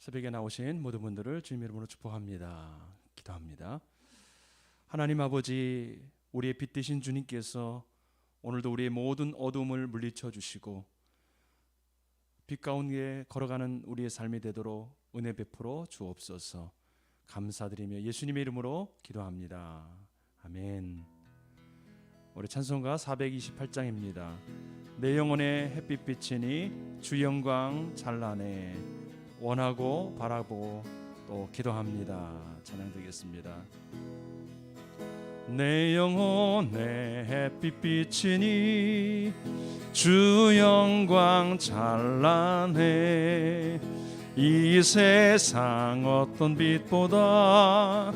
새벽에 나오신 모든 분들을 주님 이름으로 축복합니다. 기도합니다. 하나님 아버지, 우리의 빛 되신 주님께서 오늘도 우리의 모든 어둠을 물리쳐 주시고 빛 가운데 걸어가는 우리의 삶이 되도록 은혜 베풀어 주옵소서. 감사드리며 예수님의 이름으로 기도합니다. 아멘. 우리 찬송가 428장입니다. 내 영혼의 햇빛 비치니 주 영광 찬란해. 원하고 바라보고 또 기도합니다. 찬양 드리겠습니다. 내 영혼의 햇빛 비치니 주 영광 찬란해. 이 세상 어떤 빛보다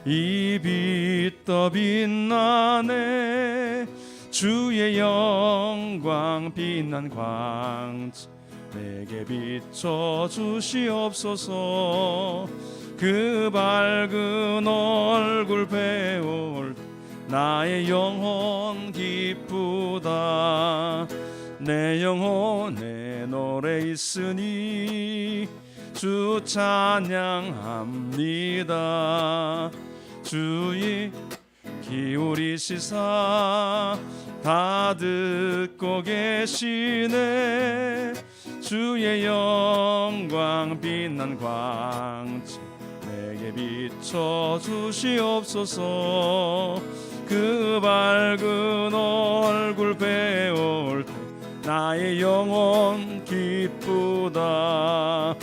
이 빛 더 빛나네. 주의 영광 빛난 광채 내게 비춰 주시옵소서. 그 밝은 얼굴 배울 나의 영혼 기쁘다. 내 영혼에 노래 있으니 주 찬양합니다. 주의 기울이시사 다 듣고 계시네. 주의 영광 빛난 광채 내게 비춰 주시옵소서. 그 밝은 얼굴 배울 때 나의 영혼 기쁘다.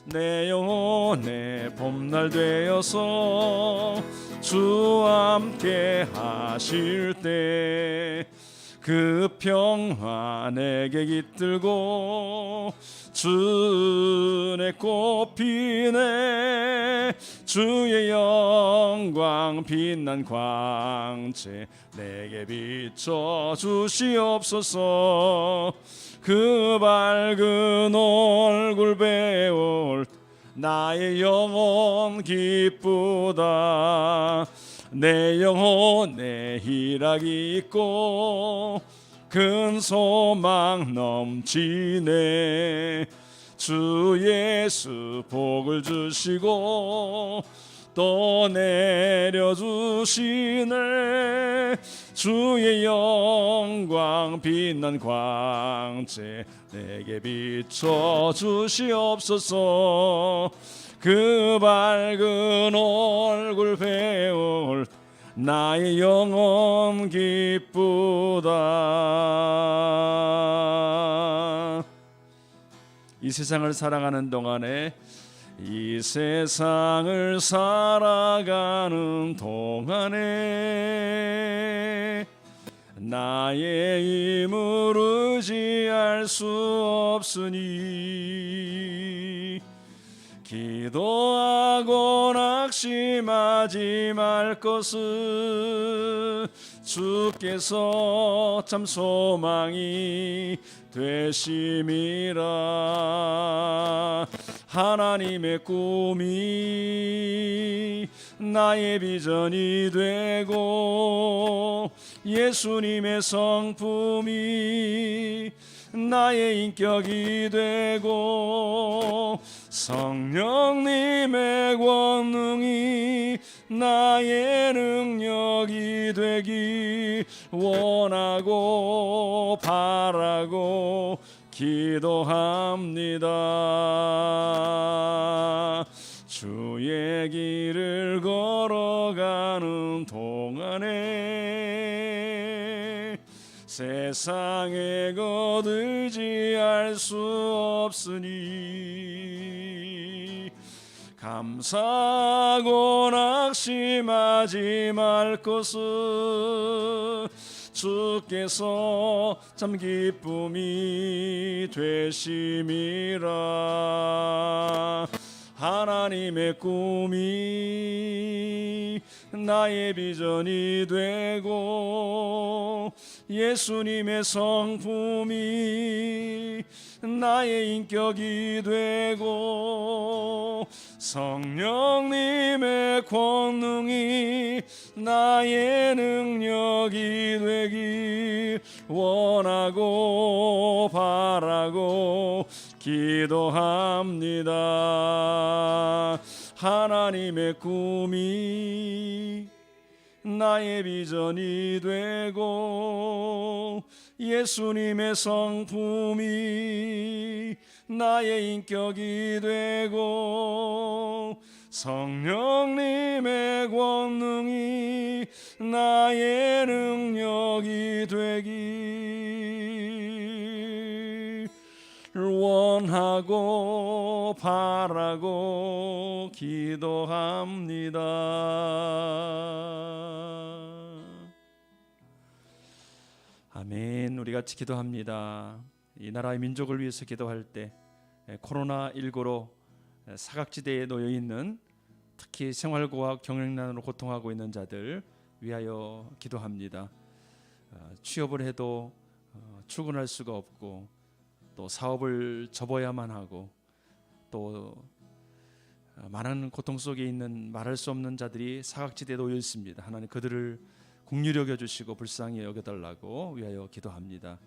내 영혼의 봄날 되어서 주와 함께 하실 때 그 평화 내게 깃들고 주내 꽃피네. 주의 영광 빛난 광채 내게 비춰 주시옵소서. 그 밝은 얼굴 배울 나의 영혼 기쁘다. 내 영혼에 희락이 있고 큰 소망 넘치네. 주 예수 복을 주시고 또 내려주시네. 주의 영광 빛난 광채 내게 비춰 주시옵소서. 그 밝은 얼굴 배울 나의 영혼 기쁘다. 이 세상을 살아가는 동안에 이 세상을 살아가는 동안에 나의 힘을 의지할 수 없으니 기도하고 낙심하지 말 것은 주께서 참 소망이 되심이라. 하나님의 꿈이 나의 비전이 되고 예수님의 성품이 나의 인격이 되고 성령님의 권능이 나의 능력이 되기 원하고 바라고 기도합니다. 주의 길을 걸어가는 동안에 세상에 것 의지할 수 없으니 감사하고 낙심하지 말 것은 주께서 참 기쁨이 되심이라. 하나님의 꿈이 나의 비전이 되고 예수님의 성품이 나의 인격이 되고 성령님의 권능이 나의 능력이 되기 원하고 바라고 기도합니다. 하나님의 꿈이 나의 비전이 되고 예수님의 성품이 나의 인격이 되고 성령님의 권능이 나의 능력이 되길 원하고 바라고 기도합니다. 아멘. 우리 같이 기도합니다. 이 나라의 민족을 위해서 기도할 때 코로나19로 사각지대에 놓여 있는 특히 생활고와 경영난으로 고통하고 있는 자들 위하여 기도합니다. 취업을 해도 출근할 수가 없고 또 사업을 접어야만 하고 또 많은 고통 속에 있는 말할 수 없는 자들이 사각지대에 놓여 있습니다. 하나님 그들을 긍휼히 여겨주시고 불쌍히 여겨달라고 위하여 기도합니다.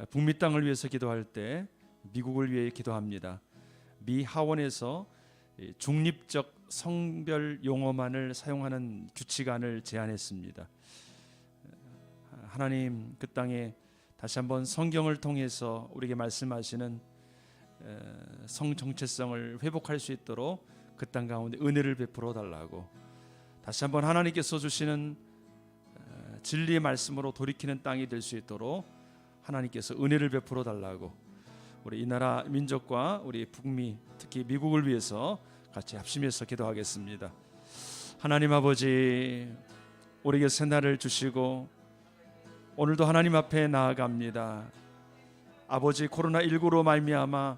북미 땅을 위해서 기도할 때 미국을 위해 기도합니다. 미 하원에서 중립적 성별 용어만을 사용하는 규칙안을 제안했습니다. 하나님 그 땅에 다시 한번 성경을 통해서 우리에게 말씀하시는 성 정체성을 회복할 수 있도록 그 땅 가운데 은혜를 베풀어 달라고 다시 한번 하나님께서 주시는 진리의 말씀으로 돌이키는 땅이 될 수 있도록 하나님께서 은혜를 베풀어 달라고 우리 이 나라 민족과 우리 북미 특히 미국을 위해서 같이 합심해서 기도하겠습니다. 하나님 아버지 우리에게 새날을 주시고 오늘도 하나님 앞에 나아갑니다. 아버지 코로나19로 말미암아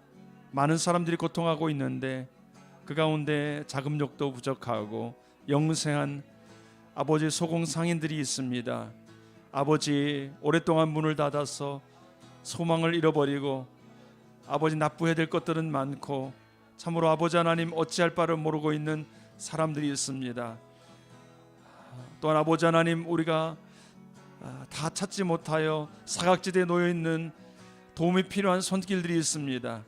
많은 사람들이 고통하고 있는데 그 가운데 자금력도 부족하고 영생한 아버지 소공상인들이 있습니다. 아버지 오랫동안 문을 닫아서 소망을 잃어버리고 아버지 납부해야 될 것들은 많고 참으로 아버지 하나님 어찌할 바를 모르고 있는 사람들이 있습니다. 또한 아버지 하나님 우리가 다 찾지 못하여 사각지대에 놓여 있는 도움이 필요한 손길들이 있습니다.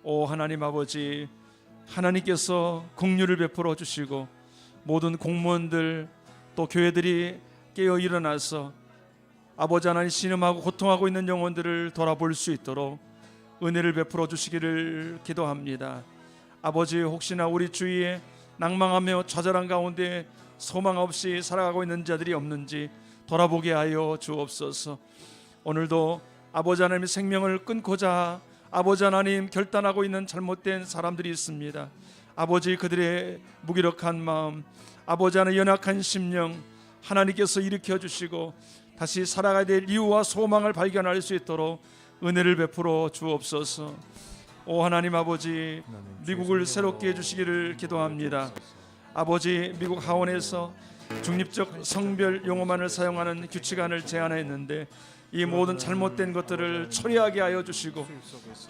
오 하나님 아버지 하나님께서 긍휼을 베풀어 주시고 모든 공무원들 또 교회들이 깨어 일어나서 아버지 하나님 신음하고 고통하고 있는 영혼들을 돌아볼 수 있도록 은혜를 베풀어 주시기를 기도합니다. 아버지 혹시나 우리 주위에 낭망하며 좌절한 가운데 소망 없이 살아가고 있는 자들이 없는지 돌아보게 하여 주옵소서. 오늘도 아버지 하나님의 생명을 끊고자 아버지 하나님 결단하고 있는 잘못된 사람들이 있습니다. 아버지 그들의 무기력한 마음 아버지 하나님 연약한 심령 하나님께서 일으켜 주시고 다시 살아가야 될 이유와 소망을 발견할 수 있도록 은혜를 베풀어 주옵소서. 오 하나님 아버지 미국을 새롭게 해주시기를 기도합니다. 아버지 미국 하원에서 중립적 성별 용어만을 사용하는 규칙안을 제안했는데 이 모든 잘못된 것들을 처리하게 하여 주시고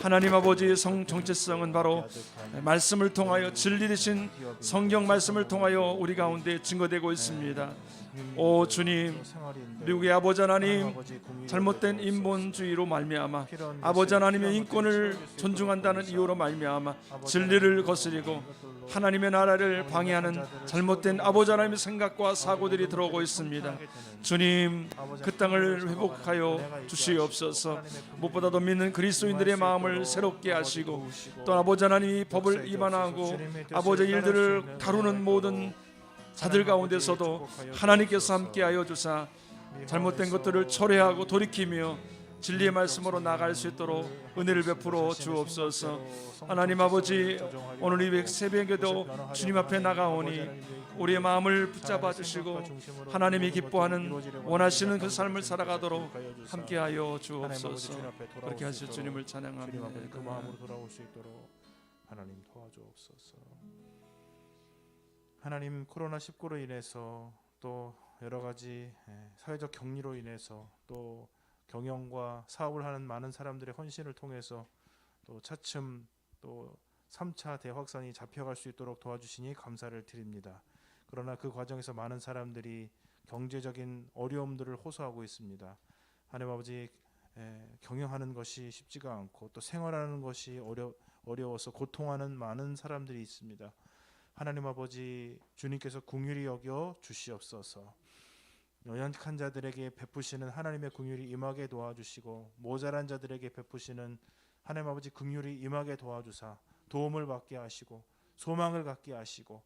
하나님 아버지 성 정체성은 바로 말씀을 통하여 진리 되신 성경 말씀을 통하여 우리 가운데 증거되고 있습니다. 오 주님 미국의 아버지 하나님 잘못된 인본주의로 말미암아 아버지 하나님의 인권을 존중한다는 이유로 말미암아 진리를 거스리고 하나님의 나라를 방해하는 잘못된 아버지 하나님의 생각과 사고들이 들어오고 있습니다. 주님 그 땅을 회복하여 주시옵소서. 무엇보다도 믿는 그리스도인들의 마음을 새롭게 하시고 또 아버지 하나님이 법을 위반하고 아버지의 일들을 다루는 모든 자들 가운데서도 하나님께서 함께하여 주사 잘못된 것들을 철회하고 돌이키며 진리의 말씀으로 나갈 수 있도록 은혜를 베풀어 주옵소서. 하나님 아버지 오늘 이 새벽에도 주님 앞에 나가오니 우리의 마음을 붙잡아 주시고 하나님이 기뻐하는 원하시는 그 삶을 살아가도록 함께하여 주옵소서. 그렇게 하실 주님을 찬양합니다. 그 마음으로 돌아올 수 있도록 하나님 도와주옵소서. 하나님 코로나19로 인해서 또 여러 가지 사회적 격리로 인해서 또 경영과 사업을 하는 많은 사람들의 헌신을 통해서 또 차츰 또 3차 대확산이 잡혀갈 수 있도록 도와주시니 감사를 드립니다. 그러나 그 과정에서 많은 사람들이 경제적인 어려움들을 호소하고 있습니다. 하나님 아버지 경영하는 것이 쉽지가 않고 또 생활하는 것이 어려워서 고통하는 많은 사람들이 있습니다. 하나님 아버지, 주님께서 긍휼히 여겨 주시옵소서. 연약한 자들에게 베푸시는 하나님의 긍휼이 임하게 도와주시고, 모자란 자들에게 베푸시는 하나님 아버지 긍휼이 임하게 도와주사 도움을 받게 하시고 소망을 갖게 하시고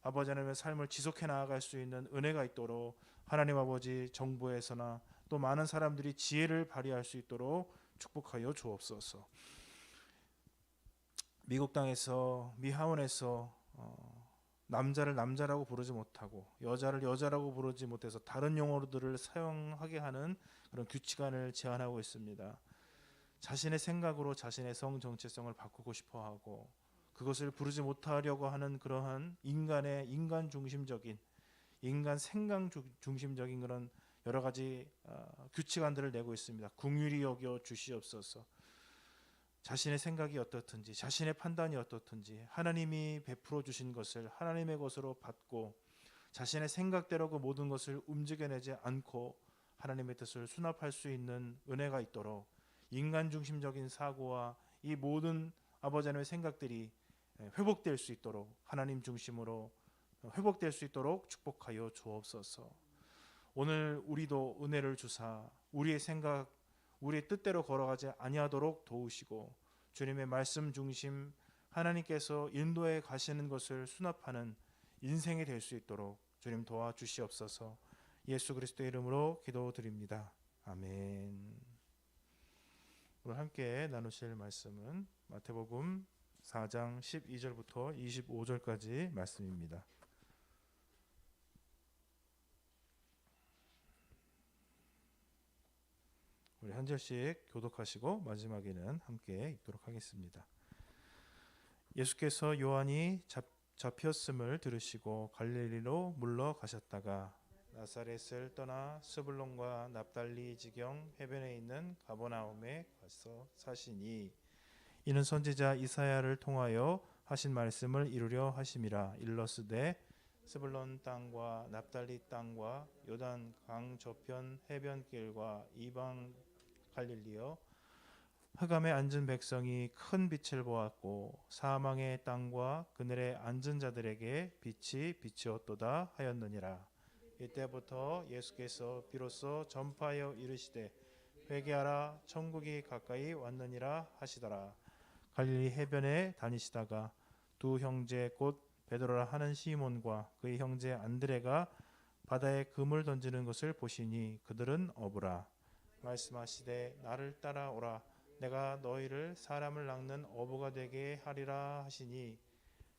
아버지 하나님의 삶을 지속해 나아갈 수 있는 은혜가 있도록 하나님 아버지, 정부에서나 또 많은 사람들이 지혜를 발휘할 수 있도록 축복하여 주옵소서. 미국 땅에서, 미 하원에서 남자를 남자라고 부르지 못하고 여자를 여자라고 부르지 못해서 다른 용어들을 사용하게 하는 그런 규칙안을 제안하고 있습니다. 자신의 생각으로 자신의 성 정체성을 바꾸고 싶어하고 그것을 부르지 못하려고 하는 그러한 인간의 인간 중심적인, 인간 생각 중심적인 그런 여러 가지 규칙안들을 내고 있습니다. 긍휼히 여겨 주시옵소서. 자신의 생각이 어떻든지 자신의 판단이 어떻든지 하나님이 베풀어 주신 것을 하나님의 것으로 받고 자신의 생각대로 그 모든 것을 움직여내지 않고 하나님의 뜻을 수납할 수 있는 은혜가 있도록 인간 중심적인 사고와 이 모든 아버지 하나님의 생각들이 회복될 수 있도록 하나님 중심으로 회복될 수 있도록 축복하여 주옵소서. 오늘 우리도 은혜를 주사 우리의 생각, 우리의 뜻대로 걸어가지 아니하도록 도우시고 주님의 말씀 중심, 하나님께서 인도해 가시는 것을 수납하는 인생이 될 수 있도록 주님 도와주시옵소서. 예수 그리스도의 이름으로 기도드립니다. 아멘. 오늘 함께 나누실 말씀은 마태복음 4장 12절부터 25절까지 말씀입니다. 우리 한 절씩 교독하시고 마지막에는 함께 읽도록 하겠습니다. 예수께서 요한이 잡혔음을 들으시고 갈릴리로 물러가셨다가 나사렛을 떠나 스불론과 납달리 지경 해변에 있는 가버나움에 가서 사시니 이는 선지자 이사야를 통하여 하신 말씀을 이루려 하심이라. 일러스되 스불론 땅과 납달리 땅과 요단 강 저편 해변길과 이방 갈릴리여, 흑암에 앉은 백성이 큰 빛을 보았고 사망의 땅과 그늘에 앉은 자들에게 빛이 비치었도다 하였느니라. 이때부터 예수께서 비로소 전파하여 이르시되 회개하라, 천국이 가까이 왔느니라 하시더라. 갈릴리 해변에 다니시다가 두 형제 곧 베드로라 하는 시몬과 그의 형제 안드레가 바다에 그물 던지는 것을 보시니 그들은 어부라. 말씀하시되 나를 따라오라, 내가 너희를 사람을 낚는 어부가 되게 하리라 하시니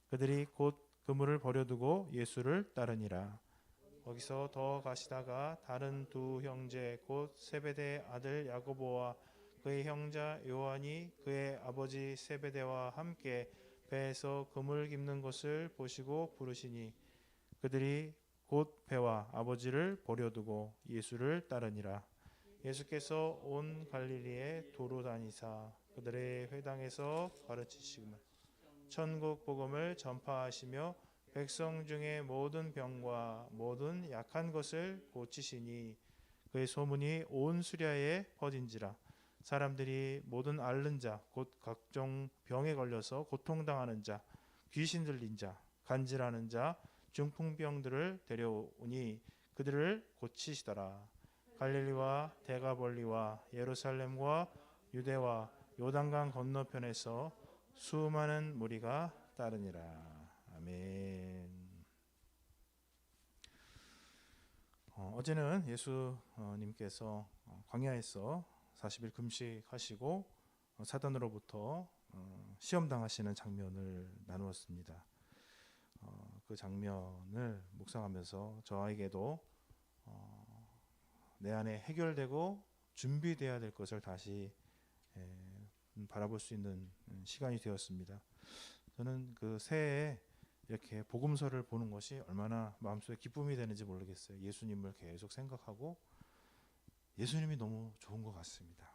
그들이 곧 그물을 버려두고 예수를 따르니라. 거기서 더 가시다가 다른 두 형제 곧 세베대의 아들 야고보와 그의 형제 요한이 그의 아버지 세베대와 함께 배에서 그물 깁는 것을 보시고 부르시니 그들이 곧 배와 아버지를 버려두고 예수를 따르니라. 예수께서 온 갈릴리에 도로 다니사 그들의 회당에서 가르치시며 천국 복음을 전파하시며 백성 중에 모든 병과 모든 약한 것을 고치시니 그의 소문이 온 수리아에 퍼진지라. 사람들이 모든 앓는 자 곧 각종 병에 걸려서 고통당하는 자, 귀신 들린 자, 간질하는 자, 중풍병들을 데려오니 그들을 고치시더라. 갈릴리와 데가볼리와 예루살렘과 유대와 요단강 건너편에서 수많은 무리가 따르니라. 아멘. 어제는 예수님께서 광야에서 40일 금식하시고 사단으로부터 시험당하시는 장면을 나누었습니다. 그 장면을 묵상하면서 저에게도 내 안에 해결되고 준비되어야 될 것을 다시 바라볼 수 있는 시간이 되었습니다. 저는 그 새해에 이렇게 복음서를 보는 것이 얼마나 마음속에 기쁨이 되는지 모르겠어요. 예수님을 계속 생각하고 예수님이 너무 좋은 것 같습니다.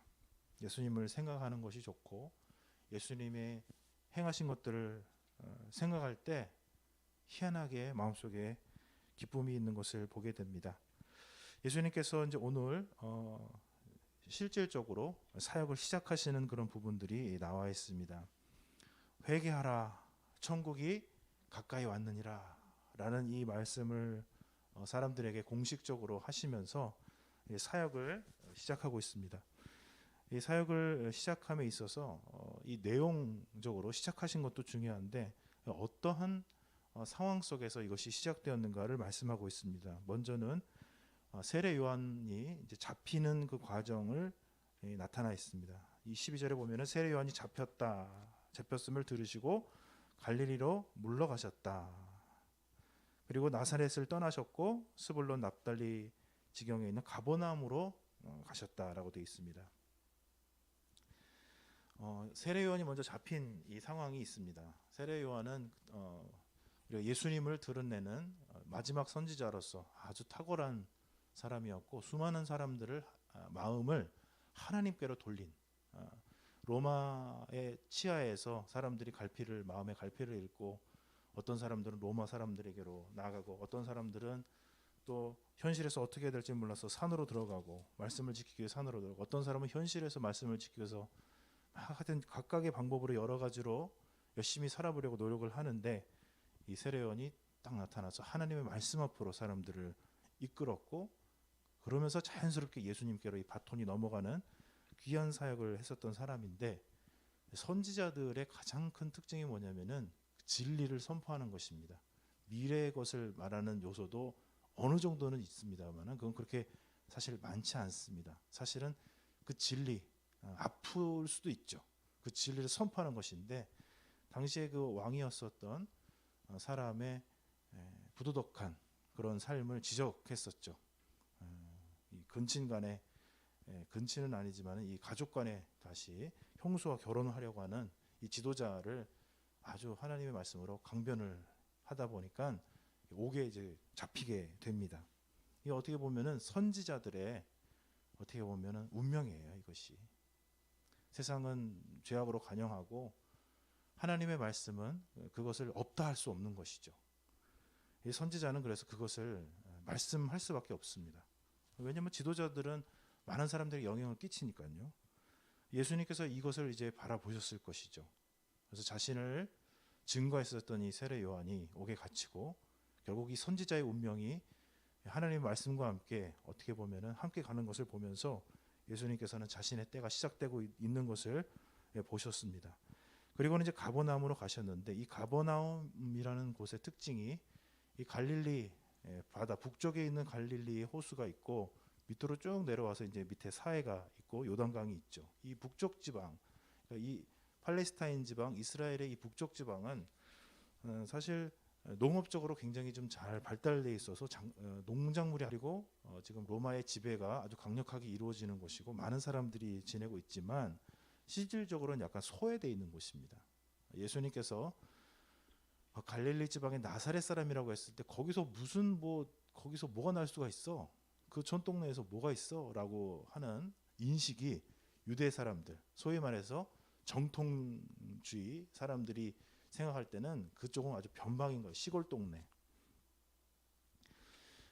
예수님을 생각하는 것이 좋고 예수님의 행하신 것들을 생각할 때 희한하게 마음속에 기쁨이 있는 것을 보게 됩니다. 예수님께서 이제 오늘 실질적으로 사역을 시작하시는 그런 부분들이 나와 있습니다. 회개하라, 천국이 가까이 왔느니라 라는 이 말씀을 사람들에게 공식적으로 하시면서 사역을 시작하고 있습니다. 이 사역을 시작함에 있어서 이 내용적으로 시작하신 것도 중요한데 어떠한 상황 속에서 이것이 시작되었는가를 말씀하고 있습니다. 먼저는 세례 요한이 이제 잡히는 그 과정을 나타나 있습니다. 이 12절에 보면은 세례 요한이 잡혔음을 들으시고 갈릴리로 물러가셨다. 그리고 나사렛을 떠나셨고 스불론 납달리 지경에 있는 가버나움으로 가셨다라고 되어 있습니다. 세례 요한이 먼저 잡힌 이 상황이 있습니다. 세례 요한은 예수님을 드러내는 마지막 선지자로서 아주 탁월한 사람이었고 수많은 사람들을 마음을 하나님께로 돌린 로마의 치하에서 사람들이 마음의 갈피를 잃고 어떤 사람들은 로마 사람들에게로 나아가고 어떤 사람들은 또 현실에서 어떻게 해야 될지 몰라서 산으로 들어가고 말씀을 지키기 위해 산으로 들어가고 어떤 사람은 현실에서 말씀을 지키기 위해서 하여튼 각각의 방법으로 여러 가지로 열심히 살아보려고 노력을 하는데 이 세례 요한이 딱 나타나서 하나님의 말씀 앞으로 사람들을 이끌었고 그러면서 자연스럽게 예수님께로 이 바톤이 넘어가는 귀한 사역을 했었던 사람인데 선지자들의 가장 큰 특징이 뭐냐면은 진리를 선포하는 것입니다. 미래의 것을 말하는 요소도 어느 정도는 있습니다만 그건 그렇게 사실 많지 않습니다. 사실은 그 진리 아플 수도 있죠. 그 진리를 선포하는 것인데 당시에 그 왕이었었던 사람의 부도덕한 그런 삶을 지적했었죠. 이 근친 간에 근친은 아니지만 이 가족 간에 다시 형수와 결혼을 하려고 하는 이 지도자를 아주 하나님의 말씀으로 강변을 하다 보니까 옥에 이제 잡히게 됩니다. 이 어떻게 보면은 선지자들의 어떻게 보면은 운명이에요. 이것이 세상은 죄악으로 간영하고 하나님의 말씀은 그것을 없다 할 수 없는 것이죠. 이 선지자는 그래서 그것을 말씀할 수밖에 없습니다. 왜냐하면 지도자들은 많은 사람들에게 영향을 끼치니까요. 예수님께서 이것을 이제 바라보셨을 것이죠. 그래서 자신을 증거했었던 이 세례 요한이 옥에 갇히고 결국 이 선지자의 운명이 하나님의 말씀과 함께 어떻게 보면은 함께 가는 것을 보면서 예수님께서는 자신의 때가 시작되고 있는 것을 보셨습니다. 그리고는 이제 가버나움으로 가셨는데 이 가버나움이라는 곳의 특징이 이 갈릴리 바다 북쪽에 있는 갈릴리의 호수가 있고 밑으로 쭉 내려와서 이제 밑에 사해가 있고 요단강이 있죠. 이 북쪽 지방, 이 팔레스타인 지방, 이스라엘의 이 북쪽 지방은 사실 농업적으로 굉장히 좀 잘 발달되어 있어서 농작물이 그리고 지금 로마의 지배가 아주 강력하게 이루어지는 곳이고 많은 사람들이 지내고 있지만 실질적으로는 약간 소외되어 있는 곳입니다. 예수님께서 갈릴리 지방의 나사렛 사람이라고 했을 때 거기서 거기서 뭐가 날 수가 있어? 그 전 동네에서 뭐가 있어?라고 하는 인식이 유대 사람들, 소위 말해서 정통주의 사람들이 생각할 때는 그쪽은 아주 변방인 거예요. 시골 동네.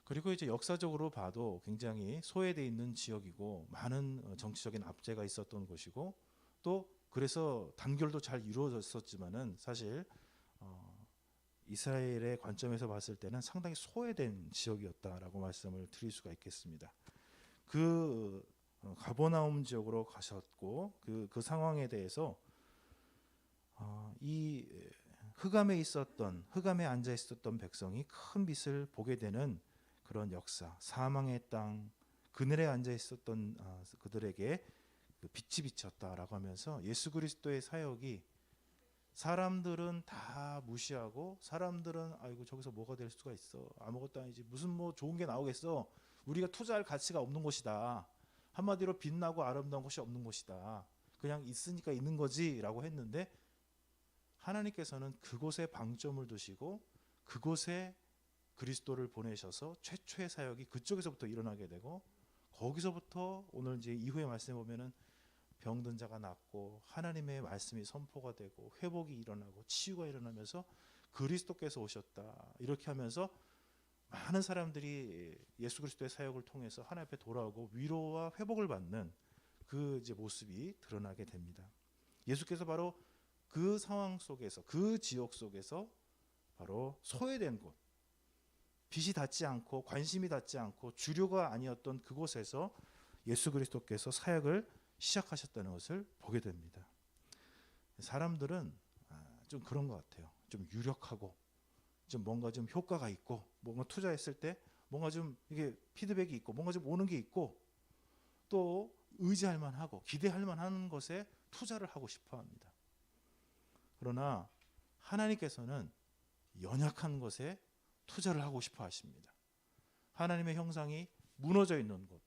그리고 이제 역사적으로 봐도 굉장히 소외되어 있는 지역이고 많은 정치적인 압제가 있었던 곳이고 또 그래서 단결도 잘 이루어졌었지만은 사실 이스라엘의 관점에서 봤을 때는 상당히 소외된 지역이었다라고 말씀을 드릴 수가 있겠습니다. 그 가버나움 지역으로 가셨고 그 상황에 대해서 이 흑암에 앉아 있었던 백성이 큰 빛을 보게 되는 그런 역사, 사망의 땅, 그늘에 앉아 있었던 그들에게 그 빛이 비쳤다라고 하면서 예수 그리스도의 사역이 사람들은 다 무시하고 사람들은 아이고 저기서 뭐가 될 수가 있어 아무것도 아니지 무슨 뭐 좋은 게 나오겠어 우리가 투자할 가치가 없는 곳이다 한마디로 빛나고 아름다운 곳이 없는 곳이다 그냥 있으니까 있는 거지라고 했는데 하나님께서는 그곳에 방점을 두시고 그곳에 그리스도를 보내셔서 최초의 사역이 그쪽에서부터 일어나게 되고 거기서부터 오늘 이제 이후의 말씀에 보면은 병든 자가 낫고 하나님의 말씀이 선포가 되고 회복이 일어나고 치유가 일어나면서 그리스도께서 오셨다 이렇게 하면서 많은 사람들이 예수 그리스도의 사역을 통해서 하나님 앞에 돌아오고 위로와 회복을 받는 그 이제 모습이 드러나게 됩니다. 예수께서 바로 그 상황 속에서, 그 지역 속에서 바로 소외된 곳, 빛이 닿지 않고 관심이 닿지 않고 주류가 아니었던 그곳에서 예수 그리스도께서 사역을 시작하셨다는 것을 보게 됩니다. 사람들은 좀 그런 것 같아요. 좀 유력하고 좀 뭔가 좀 효과가 있고 뭔가 투자했을 때 뭔가 좀 이게 피드백이 있고 뭔가 좀 오는 게 있고 또 의지할 만하고 기대할 만한 것에 투자를 하고 싶어 합니다. 그러나 하나님께서는 연약한 것에 투자를 하고 싶어 하십니다. 하나님의 형상이 무너져 있는 곳,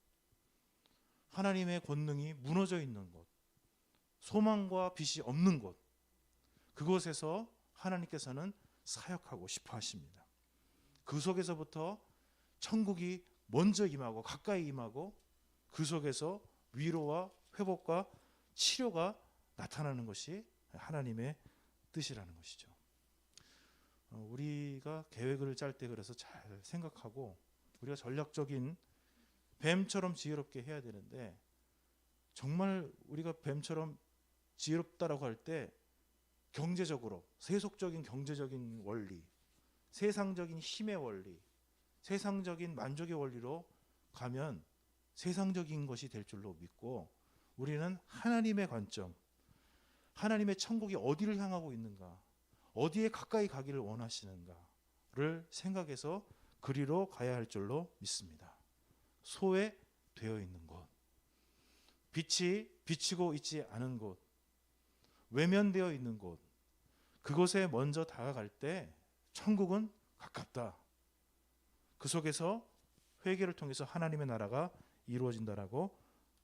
하나님의 권능이 무너져 있는 곳, 소망과 빛이 없는 곳, 그곳에서 하나님께서는 사역하고 싶어 하십니다. 그 속에서부터 천국이 먼저 임하고 가까이 임하고 그 속에서 위로와 회복과 치료가 나타나는 것이 하나님의 뜻이라는 것이죠. 우리가 계획을 짤 때 그래서 잘 생각하고 우리가 전략적인 뱀처럼 지혜롭게 해야 되는데 정말 우리가 뱀처럼 지혜롭다라고 할 때 경제적으로 세속적인 경제적인 원리, 세상적인 힘의 원리, 세상적인 만족의 원리로 가면 세상적인 것이 될 줄로 믿고 우리는 하나님의 관점, 하나님의 천국이 어디를 향하고 있는가, 어디에 가까이 가기를 원하시는가를 생각해서 그리로 가야 할 줄로 믿습니다. 소외되어 있는 곳, 빛이 비치고 있지 않은 곳, 외면되어 있는 곳, 그곳에 먼저 다가갈 때 천국은 가깝다. 그 속에서 회개를 통해서 하나님의 나라가 이루어진다라고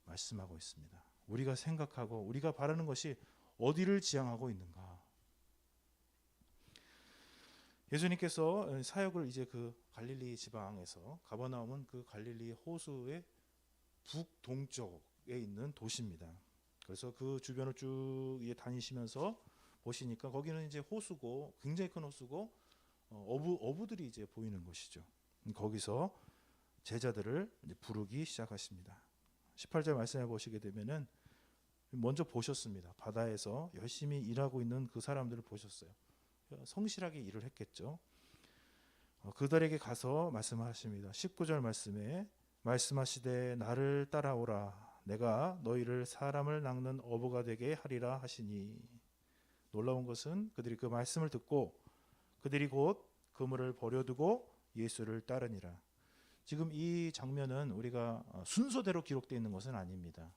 말씀하고 있습니다. 우리가 생각하고 우리가 바라는 것이 어디를 지향하고 있는가? 예수님께서 사역을 이제 그 갈릴리 지방에서 가버나움은 그 갈릴리 호수의 북동쪽에 있는 도시입니다. 그래서 그 주변을 쭉 다니시면서 보시니까 거기는 이제 호수고 굉장히 큰 호수고 어부들이 이제 보이는 곳이죠. 거기서 제자들을 이제 부르기 시작하십니다. 18절 말씀해 보시게 되면은 먼저 보셨습니다. 바다에서 열심히 일하고 있는 그 사람들을 보셨어요. 성실하게 일을 했겠죠. 그들에게 가서 말씀하십니다. 19절 말씀에 말씀하시되 나를 따라오라 내가 너희를 사람을 낚는 어부가 되게 하리라 하시니. 놀라운 것은 그들이 그 말씀을 듣고 그들이 곧 그물을 버려두고 예수를 따르니라. 지금 이 장면은 우리가 순서대로 기록되어 있는 것은 아닙니다.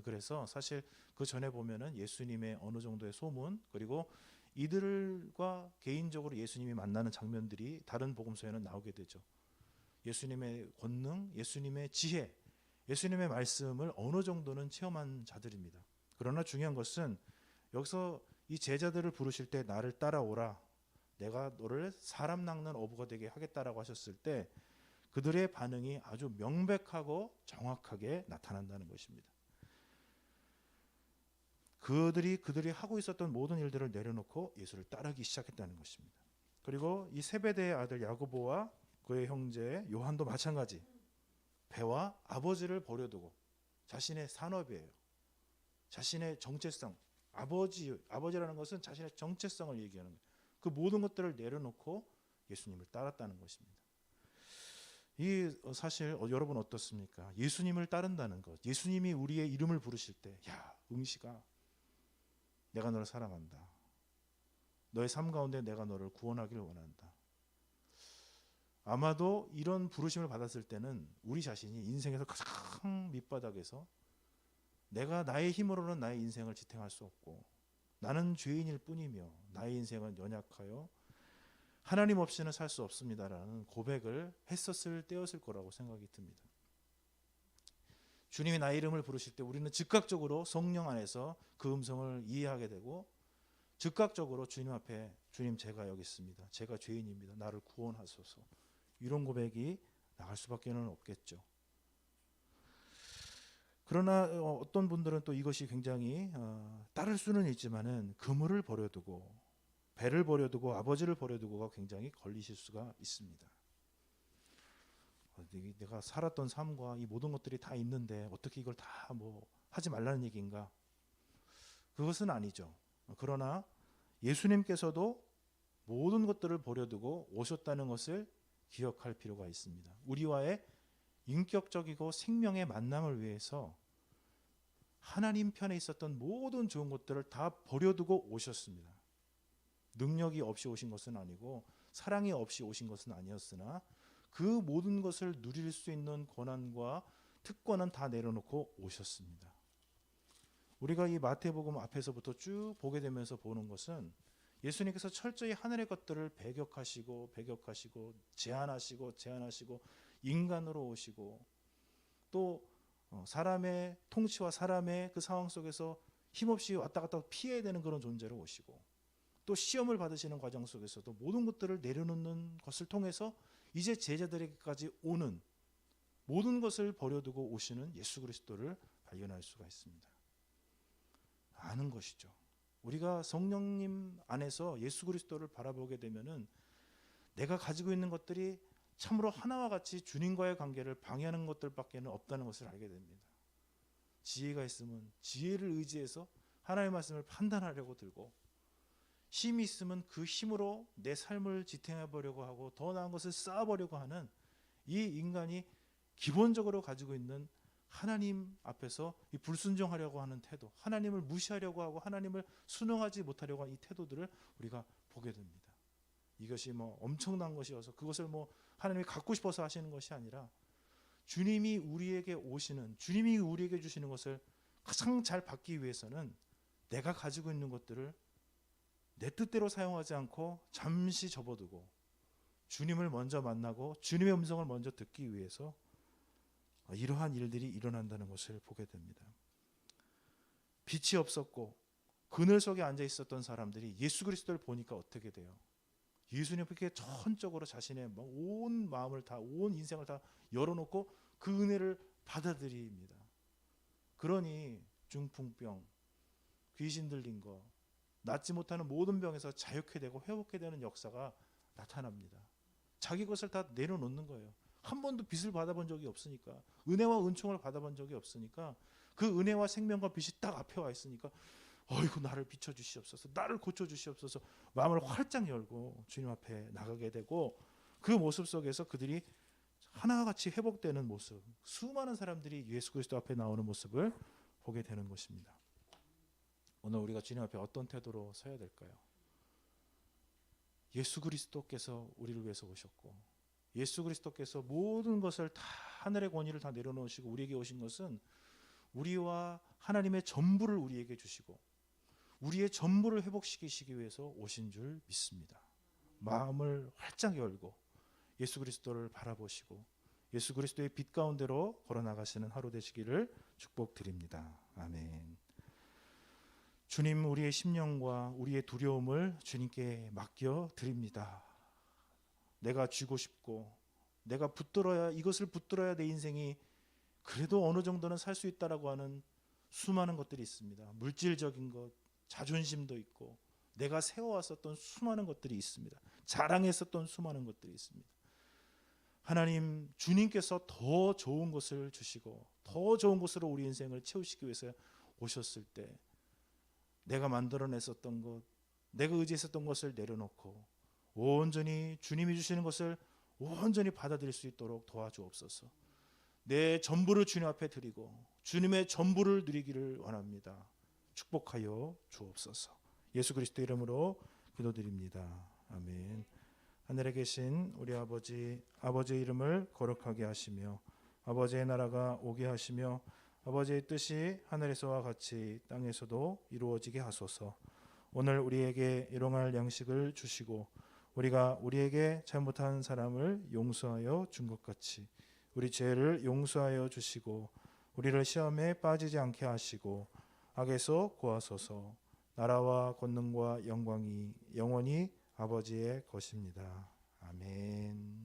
그래서 사실 그 전에 보면은 예수님의 어느 정도의 소문 그리고 이들과 개인적으로 예수님이 만나는 장면들이 다른 복음서에는 나오게 되죠. 예수님의 권능, 예수님의 지혜, 예수님의 말씀을 어느 정도는 체험한 자들입니다. 그러나 중요한 것은 여기서 이 제자들을 부르실 때 나를 따라오라 내가 너를 사람 낚는 어부가 되게 하겠다라고 하셨을 때 그들의 반응이 아주 명백하고 정확하게 나타난다는 것입니다. 그들이 하고 있었던 모든 일들을 내려놓고 예수를 따르기 시작했다는 것입니다. 그리고 이 세베대의 아들 야고보와 그의 형제 요한도 마찬가지. 배와 아버지를 버려두고 자신의 산업이에요. 자신의 정체성, 아버지라는 것은 자신의 정체성을 얘기하는 거예요. 그 모든 것들을 내려놓고 예수님을 따랐다는 것입니다. 이 사실 여러분 어떻습니까? 예수님을 따른다는 것, 예수님이 우리의 이름을 부르실 때, 야 응시가 내가 너를 사랑한다. 너의 삶 가운데 내가 너를 구원하기를 원한다. 아마도 이런 부르심을 받았을 때는 우리 자신이 인생에서 가장 밑바닥에서 내가 나의 힘으로는 나의 인생을 지탱할 수 없고 나는 죄인일 뿐이며 나의 인생은 연약하여 하나님 없이는 살 수 없습니다라는 고백을 했었을 때였을 거라고 생각이 듭니다. 주님이 나의 이름을 부르실 때 우리는 즉각적으로 성령 안에서 그 음성을 이해하게 되고 즉각적으로 주님 앞에 주님 제가 여기 있습니다. 제가 죄인입니다. 나를 구원하소서. 이런 고백이 나갈 수밖에 없겠죠. 그러나 어떤 분들은 또 이것이 굉장히 따를 수는 있지만은 그물을 버려두고 배를 버려두고 아버지를 버려두고가 굉장히 걸리실 수가 있습니다. 내가 살았던 삶과 이 모든 것들이 다 있는데 어떻게 이걸 다 뭐 하지 말라는 얘기인가? 그것은 아니죠. 그러나 예수님께서도 모든 것들을 버려두고 오셨다는 것을 기억할 필요가 있습니다. 우리와의 인격적이고 생명의 만남을 위해서 하나님 편에 있었던 모든 좋은 것들을 다 버려두고 오셨습니다. 능력이 없이 오신 것은 아니고 사랑이 없이 오신 것은 아니었으나 그 모든 것을 누릴 수 있는 권한과 특권은 다 내려놓고 오셨습니다. 우리가 이 마태복음 앞에서부터 쭉 보게 되면서 보는 것은 예수님께서 철저히 하늘의 것들을 배격하시고 제한하시고 인간으로 오시고 또 사람의 통치와 사람의 그 상황 속에서 힘없이 왔다 갔다 피해야 되는 그런 존재로 오시고 또 시험을 받으시는 과정 속에서도 모든 것들을 내려놓는 것을 통해서 이제 제자들에게까지 오는 모든 것을 버려두고 오시는 예수 그리스도를 발견할 수가 있습니다. 아는 것이죠. 우리가 성령님 안에서 예수 그리스도를 바라보게 되면은 내가 가지고 있는 것들이 참으로 하나와 같이 주님과의 관계를 방해하는 것들밖에는 없다는 것을 알게 됩니다. 지혜가 있으면 지혜를 의지해서 하나님의 말씀을 판단하려고 들고 힘이 있으면 그 힘으로 내 삶을 지탱해 보려고 하고 더 나은 것을 쌓아보려고 하는 이 인간이 기본적으로 가지고 있는 하나님 앞에서 이 불순종하려고 하는 태도, 하나님을 무시하려고 하고 하나님을 순응하지 못하려고 하는 이 태도들을 우리가 보게 됩니다. 이것이 뭐 엄청난 것이어서 그것을 뭐 하나님이 갖고 싶어서 하시는 것이 아니라 주님이 우리에게 오시는, 주님이 우리에게 주시는 것을 가장 잘 받기 위해서는 내가 가지고 있는 것들을 내 뜻대로 사용하지 않고 잠시 접어두고 주님을 먼저 만나고 주님의 음성을 먼저 듣기 위해서 이러한 일들이 일어난다는 것을 보게 됩니다. 빛이 없었고 그늘 속에 앉아 있었던 사람들이 예수 그리스도를 보니까 어떻게 돼요? 예수님께 전적으로 자신의 온 마음을 다, 온 인생을 다 열어놓고 그 은혜를 받아들입니다. 그러니 중풍병, 귀신 들린 거, 낫지 못하는 모든 병에서 자유케 되고 회복케 되는 역사가 나타납니다. 자기 것을 다 내려놓는 거예요. 한 번도 빚을 받아본 적이 없으니까, 은혜와 은총을 받아본 적이 없으니까, 그 은혜와 생명과 빛이 딱 앞에 와 있으니까 어이구 나를 비춰주시옵소서, 나를 고쳐주시옵소서, 마음을 활짝 열고 주님 앞에 나가게 되고 그 모습 속에서 그들이 하나같이 회복되는 모습, 수많은 사람들이 예수 그리스도 앞에 나오는 모습을 보게 되는 것입니다. 오늘 우리가 주님 앞에 어떤 태도로 서야 될까요? 예수 그리스도께서 우리를 위해서 오셨고 예수 그리스도께서 모든 것을 다 하늘의 권위를 다 내려놓으시고 우리에게 오신 것은 우리와 하나님의 전부를 우리에게 주시고 우리의 전부를 회복시키시기 위해서 오신 줄 믿습니다. 마음을 활짝 열고 예수 그리스도를 바라보시고 예수 그리스도의 빛 가운데로 걸어나가시는 하루 되시기를 축복드립니다. 아멘. 주님, 우리의 심령과 우리의 두려움을 주님께 맡겨 드립니다. 내가 쥐고 싶고 내가 붙들어야, 이것을 붙들어야 내 인생이 그래도 어느 정도는 살 수 있다라고 하는 수많은 것들이 있습니다. 물질적인 것, 자존심도 있고 내가 세워왔었던 수많은 것들이 있습니다. 자랑했었던 수많은 것들이 있습니다. 하나님, 주님께서 더 좋은 것을 주시고 더 좋은 것으로 우리 인생을 채우시기 위해서 오셨을 때 내가 만들어냈었던 것, 내가 의지했었던 것을 내려놓고 온전히 주님이 주시는 것을 온전히 받아들일 수 있도록 도와주옵소서. 내 전부를 주님 앞에 드리고 주님의 전부를 누리기를 원합니다. 축복하여 주옵소서. 예수 그리스도 이름으로 기도드립니다. 아멘. 하늘에 계신 우리 아버지, 아버지의 이름을 거룩하게 하시며 아버지의 나라가 오게 하시며 아버지의 뜻이 하늘에서와 같이 땅에서도 이루어지게 하소서. 오늘 우리에게 일용할 양식을 주시고 우리가 우리에게 잘못한 사람을 용서하여 준 것 같이 우리 죄를 용서하여 주시고 우리를 시험에 빠지지 않게 하시고 악에서 구하소서. 나라와 권능과 영광이 영원히 아버지의 것입니다. 아멘.